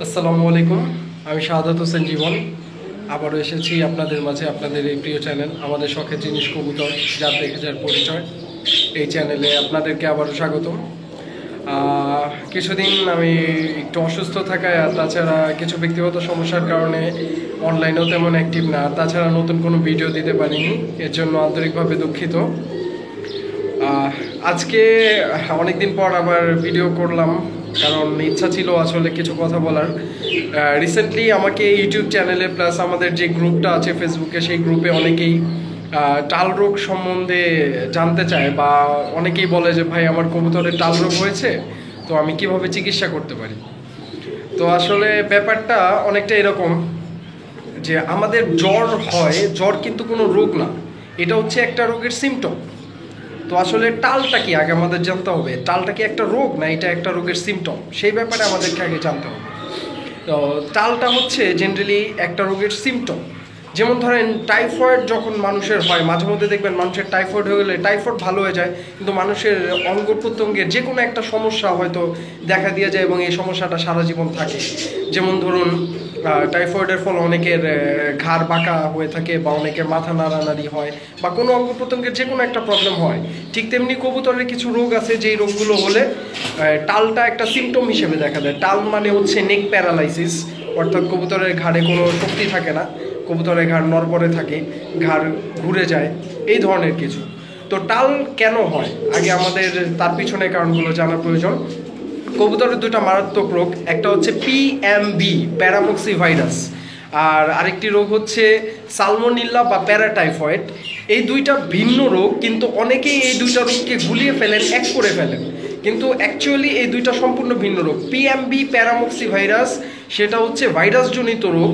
আসসালামু আলাইকুম। আমি শাহাদাত হোসেন জীবন আবারও এসেছি আপনাদের মাঝে, আপনাদের এই প্রিয় চ্যানেল আমাদের শখের জিনিস কবুতর যার দেখে যার পরিচয়। এই চ্যানেলে আপনাদেরকে আবারও স্বাগতম। কিছুদিন আমি একটু অসুস্থ থাকায় আর তাছাড়া কিছু ব্যক্তিগত সমস্যার কারণে অনলাইনেও তেমন অ্যাক্টিভ না, তাছাড়া নতুন কোনো ভিডিও দিতে পারিনি, এর জন্য আন্তরিকভাবে দুঃখিত। আজকে অনেকদিন পর আবার ভিডিও করলাম, কারণ ইচ্ছা ছিল আসলে কিছু কথা বলার। রিসেন্টলি আমাকে ইউটিউব চ্যানেলে প্লাস আমাদের যে গ্রুপটা আছে ফেসবুকে, সেই গ্রুপে অনেকেই টাল রোগ সম্বন্ধে জানতে চায়, বা অনেকেই বলে যে ভাই আমার কবুতরের টাল রোগ হয়েছে, তো আমি কিভাবে চিকিৎসা করতে পারি। তো আসলে ব্যাপারটা অনেকটা এরকম যে আমাদের জ্বর হয়, জ্বর কিন্তু কোনো রোগ না, এটা হচ্ছে একটা রোগের সিমটম। তো আসলে টালটা কি আগে আমাদের জানতে হবে, টালটা কি একটা রোগ না এটা একটা রোগের সিমটম, সেই ব্যাপারে আমাদেরকে আগে জানতে হবে। তো টালটা হচ্ছে জেনারেলি একটা রোগের সিমটম। যেমন ধরেন টাইফয়েড যখন মানুষের হয়, মাঝে মধ্যে দেখবেন মানুষের টাইফয়েড হয়ে গেলে টাইফয়েড ভালো হয়ে যায়, কিন্তু মানুষের অঙ্গ প্রত্যঙ্গের যে কোনো একটা সমস্যা হয়তো দেখা দিয়ে যায় এবং এই সমস্যাটা সারা জীবন থাকে। যেমন ধরুন টাইফয়েডের ফলে অনেকের ঘাড় বাঁকা হয়ে থাকে, বা অনেকের মাথা নাড়ানাড়ি হয়, বা কোনো অঙ্গ প্রত্যঙ্গের যে কোনো একটা প্রবলেম হয়। ঠিক তেমনি কবুতরের কিছু রোগ আছে, যেই রোগগুলো হলে টালটা একটা সিমটম হিসেবে দেখা দেয়। টাল মানে হচ্ছে নেক প্যারালাইসিস, অর্থাৎ কবুতরের ঘাড়ে কোনো শক্তি থাকে না, কবুতরের ঘাড় নড়বড়ে থাকে, ঘাড় ঘুরে যায়, এই ধরনের কিছু। তো টাল কেন হয় আগে আমাদের তার পিছনে কারণগুলো জানা প্রয়োজন। কবুতরের দুটো মারাত্মক রোগ, একটা হচ্ছে পিএমবি প্যারামক্সি ভাইরাস, আর আরেকটি রোগ হচ্ছে সালমোনিল্লা বা প্যারাটাইফয়েড। এই দুইটা ভিন্ন রোগ, কিন্তু অনেকেই এই দুইটা রোগকে গুলিয়ে ফেলেন, এক করে ফেলেন, কিন্তু অ্যাকচুয়ালি এই দুইটা সম্পূর্ণ ভিন্ন রোগ। পিএমবি প্যারামক্সি ভাইরাস সেটা হচ্ছে ভাইরাসজনিত রোগ,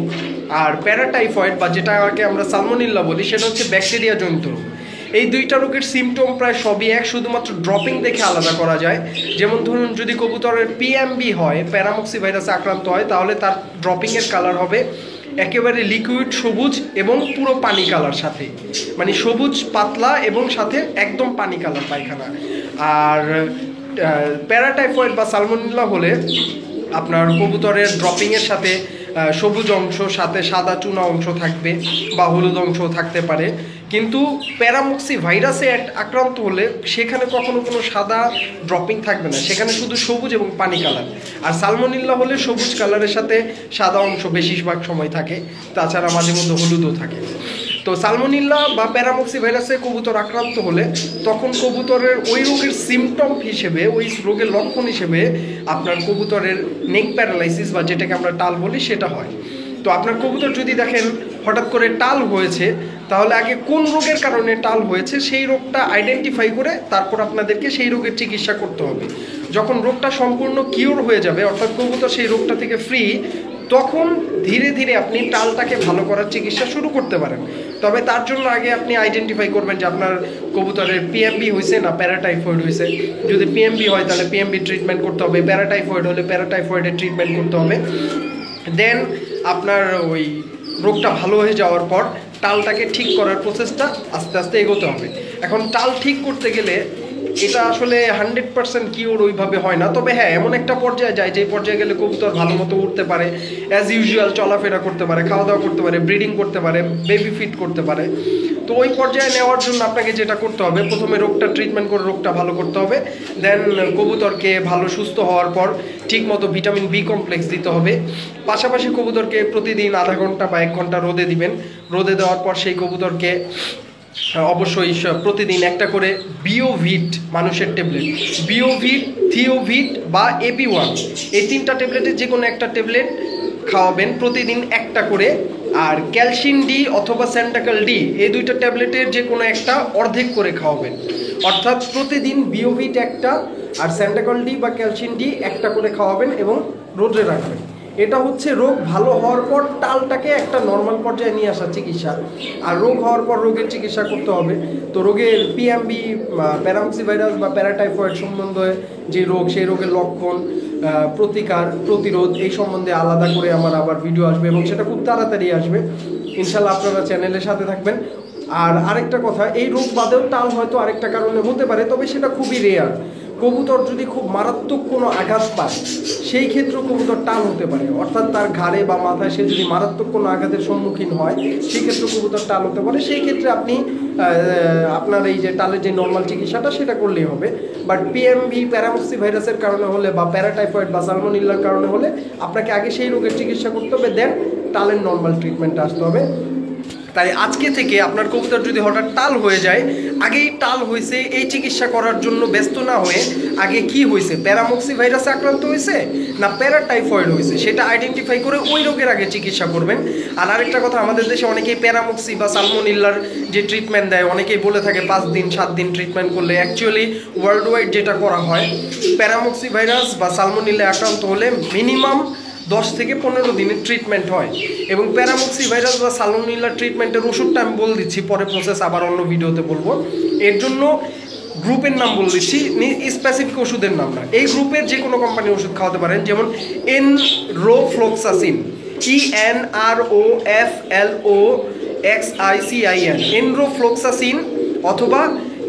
আর প্যারাটাইফয়েড বা যেটাকে আমরা সালমোনিল্লা বলি সেটা হচ্ছে ব্যাকটেরিয়া জনিত রোগ। এই দুইটা রোগের সিমটম প্রায় সবই এক, শুধুমাত্র ড্রপিং দেখে আলাদা করা যায়। যেমন ধরুন যদি কবুতরের পিএমবি হয়, প্যারামক্সি ভাইরাসে আক্রান্ত হয়, তাহলে তার ড্রপিংয়ের কালার হবে একেবারে লিকুইড সবুজ এবং পুরো পানি কালার সাথে, মানে সবুজ পাতলা এবং সাথে একদম পানি কালার পায়খানা। আর প্যারাটাইফয়েড বা সালমোনেলা হলে আপনার কবুতরের ড্রপিংয়ের সাথে সবুজ অংশ সাথে সাদা চুনা অংশ থাকবে, বা হলুদ অংশ থাকতে পারে। কিন্তু প্যারামক্সি ভাইরাসে আক্রান্ত হলে সেখানে কখনো কোনো সাদা ড্রপিং থাকবে না, সেখানে শুধু সবুজ এবং পানি কালার। আর সালমোনিল্লা হলে সবুজ কালারের সাথে সাদা অংশ বেশিরভাগ সময় থাকে, তাছাড়া মাঝে মধ্যে হলুদও থাকে। তো সালমোনিল্লা বা প্যারামক্সি ভাইরাসে কবুতর আক্রান্ত হলে তখন কবুতরের ওই রোগের সিমটম হিসেবে, ওই রোগের লক্ষণ হিসেবে আপনার কবুতরের নেক প্যারালাইসিস বা যেটাকে আমরা টাল বলি সেটা হয়। তো আপনার কবুতর যদি দেখেন হঠাৎ করে টাল হয়েছে, তাহলে আগে কোন রোগের কারণে টাল হয়েছে সেই রোগটা আইডেন্টিফাই করে তারপর আপনাদেরকে সেই রোগের চিকিৎসা করতে হবে। যখন রোগটা সম্পূর্ণ কিওর হয়ে যাবে, অর্থাৎ কবুতর সেই রোগটা থেকে ফ্রি, তখন ধীরে ধীরে আপনি টালটাকে ভালো করার চিকিৎসা শুরু করতে পারেন। তবে তার জন্য আগে আপনি আইডেন্টিফাই করবেন যে আপনার কবুতরের পিএমবি হয়েছে না প্যারাটাইফয়েড হয়েছে। যদি পিএমবি হয় তাহলে পিএমবি ট্রিটমেন্ট করতে হবে, প্যারাটাইফয়েড হলে প্যারাটাইফয়েডের ট্রিটমেন্ট করতে হবে। দেন আপনার ওই রোগটা ভালো হয়ে যাওয়ার পর টালটাকে ঠিক করার প্রসেসটা আস্তে আস্তে এগোতে হবে। এখন টাল ঠিক করতে গেলে এটা আসলে 100% কিওর ওইভাবে হয় না, তবে হ্যাঁ এমন একটা পর্যায়ে যায় যেই পর্যায়ে গেলে কবুতর ভালো মতো উঠতে পারে, অ্যাজ ইউজুয়াল চলাফেরা করতে পারে, খাওয়া দাওয়া করতে পারে, ব্রিডিং করতে পারে, বেবি ফিট করতে পারে। তো ওই পর্যায়ে নেওয়ার জন্য আপনাকে যেটা করতে হবে, প্রথমে রোগটা ট্রিটমেন্ট করে রোগটা ভালো করতে হবে। দেন কবুতরকে ভালো সুস্থ হওয়ার পর ঠিক মতো ভিটামিন বি কমপ্লেক্স দিতে হবে। পাশাপাশি কবুতরকে প্রতিদিন আধা ঘন্টা বা 1 ঘন্টা রোদে দিবেন। রোদে দেওয়ার পর সেই কবুতরকে অবশ্যই প্রতিদিন একটা করে বিওভিট মানুষের ট্যাবলেট, বিওভিট, থিওভিট বা এপি1, এই 3টা ট্যাবলেটের যে কোনো একটা ট্যাবলেট খাওয়াবেন প্রতিদিন একটা করে। আর ক্যালসিন ডি অথবা স্যান্টাকাল ডি, এই 2টা ট্যাবলেটের যে কোনো একটা অর্ধেক করে খাওয়াবেন। অর্থাৎ প্রতিদিন বিওভিট একটা আর স্যান্টাকাল ডি বা ক্যালসিন ডি একটা করে খাওয়াবেন এবং রোদে রাখবেন। এটা হচ্ছে রোগ ভালো হওয়ার পর টালটাকে একটা নর্মাল পর্যায়ে নিয়ে আসার চিকিৎসা। আর রোগ হওয়ার পর রোগের চিকিৎসা করতে হবে। তো রোগের পিএমবি প্যারামক্সি ভাইরাস বা প্যারাটাইফয়েড সম্বন্ধে যে রোগ, সেই রোগের লক্ষণ, প্রতিকার, প্রতিরোধ, এই সম্বন্ধে আলাদা করে আমার আবার ভিডিও আসবে এবং সেটা খুব তাড়াতাড়ি আসবে। ইনশাল্লাহ আপনারা চ্যানেলের সাথে থাকবেন। আর আরেকটা কথা, এই রোগ বাদেও টাল হয়তো আরেকটা কারণে হতে পারে, তবে সেটা খুবই রেয়ার। কবুতর যদি খুব মারাত্মক কোনো আঘাত পায় সেই ক্ষেত্রে কবুতর টাল হতে পারে, অর্থাৎ তার ঘাড়ে বা মাথায় সে যদি মারাত্মক কোনো আঘাতের সম্মুখীন হয় সেই ক্ষেত্রে কবুতর টাল হতে পারে। সেই ক্ষেত্রে আপনি আপনার এই যে টালের যে নর্মাল চিকিৎসাটা সেটা করলেই হবে। বাট পিএমভি প্যারামক্সি ভাইরাসের কারণে হলে বা প্যারাটাইফয়েড বা সালমোনেলার কারণে হলে আপনাকে আগে সেই রোগের চিকিৎসা করতে হবে, দেন টালের নর্মাল ট্রিটমেন্টটা আসতে হবে। তাই আজকে থেকে আপনার কবুতর যদি হঠাৎ টাল হয়ে যায়, আগেই টাল হয়েছে এই চিকিৎসা করার জন্য ব্যস্ত না হয়ে আগে কি হয়েছে, প্যারামক্সি ভাইরাসে আক্রান্ত হয়েছে না প্যারাটাইফয়েড হয়েছে, সেটা আইডেন্টিফাই করে ওই রোগের আগে চিকিৎসা করবেন। আর আরেকটা কথা, আমাদের দেশে অনেকেই প্যারামক্সি বা সালমোনেলার যে ট্রিটমেন্ট দেয় অনেকেই বলে থাকে 5 দিন 7 দিন ট্রিটমেন্ট করলে। অ্যাকচুয়ালি ওয়ার্ল্ড ওয়াইড যেটা করা হয়, প্যারামক্সি ভাইরাস বা সালমোনেলায় আক্রান্ত হলে মিনিমাম 10 থেকে 15 দিনের ট্রিটমেন্ট হয়। এবং প্যারামক্সি ভাইরাস বা সালমোনেলা ট্রিটমেন্টের ওষুধটা আমি বলে দিচ্ছি, পরে প্রসেস আবার অন্য ভিডিওতে বলবো। এর জন্য গ্রুপের নাম বলে দিচ্ছি, স্পেসিফিক ওষুধের নাম না। এই গ্রুপের যে কোনো কোম্পানির ওষুধ খাওয়াতে পারেন, যেমন এনরোফ্লক্সাসিন, ENROFLOXICIN, এনরোফ্লক্সাসিন অথবা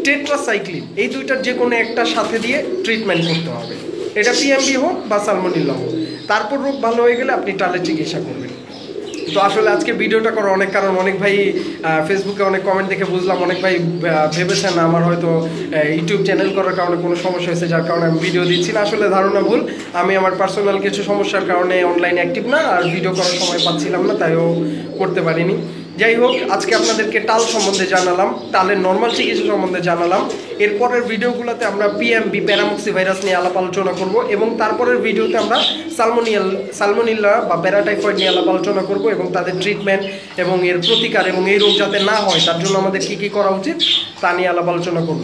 টেট্রাসাইক্লিন, এই দুইটার যে কোনো একটা সাথে দিয়ে ট্রিটমেন্ট করতে হবে। এটা পিএমভি হোক বা সালমোনেলা হোক। তারপর রোগ ভালো হয়ে গেলে আপনি টালের চিকিৎসা করবেন। তো আসলে আজকে ভিডিওটা করার অনেক কারণ, অনেক ভাই ফেসবুকে অনেক কমেন্ট দেখে বুঝলাম অনেক ভাই ভেবেছেন আমার হয়তো ইউটিউব চ্যানেল করার কারণে কোনো সমস্যা হয়েছে যার কারণে আমি ভিডিও দিচ্ছি না। আসলে ধারণা ভুল, আমি আমার পার্সোনাল কিছু সমস্যার কারণে অনলাইনে অ্যাক্টিভ না, আর ভিডিও করার সময় পাচ্ছিলাম না, তাইও করতে পারিনি। যাই হোক, আজকে আপনাদেরকে টাল সম্বন্ধে জানালাম, টালের নর্মাল চিকিৎসা সম্বন্ধে জানালাম। এরপরের ভিডিওগুলোতে আমরা পিএমভি প্যারামক্সি ভাইরাস নিয়ে আলাপ আলোচনা করব, এবং তারপরের ভিডিওতে আমরা সালমোনেলা বা প্যারাটাইফয়েড নিয়ে আলাপ আলোচনা করব, এবং তাদের ট্রিটমেন্ট এবং এর প্রতিকার, এবং এই রোগ যাতে না হয় তার জন্য আমাদের কী কী করা উচিত তা নিয়ে আলাপ আলোচনা করব।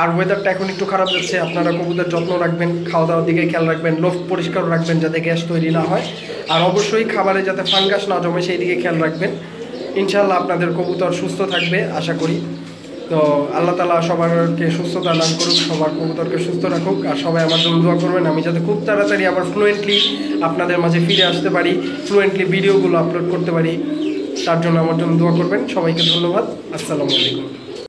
আর ওয়েদারটা এখন একটু খারাপ যাচ্ছে, আপনারা কবুতর যত্ন রাখবেন, খাওয়া দাওয়ার দিকে খেয়াল রাখবেন, লোফট পরিষ্কার রাখবেন যাতে গ্যাস তৈরি না হয়, আর অবশ্যই খাবারে যাতে ফাঙ্গাস না জমে সেই দিকে খেয়াল রাখবেন। ইনশাআল্লাহ আপনাদের কবুতর সুস্থ থাকবে আশা করি। তো আল্লাহ তাআলা সবারকে সুস্থতা দান করুক, সবার কবুতরকে সুস্থ রাখুক, আর সবাই আমার জন্য দোয়া করবেন আমি যাতে খুব তাড়াতাড়ি আবার ফ্লুয়েন্টলি আপনাদের মাঝে ফিরে আসতে পারি, ফ্লুয়েন্টলি ভিডিওগুলো আপলোড করতে পারি, তার জন্য আমার জন্য দোয়া করবেন। সবাইকে ধন্যবাদ। আসসালামু আলাইকুম।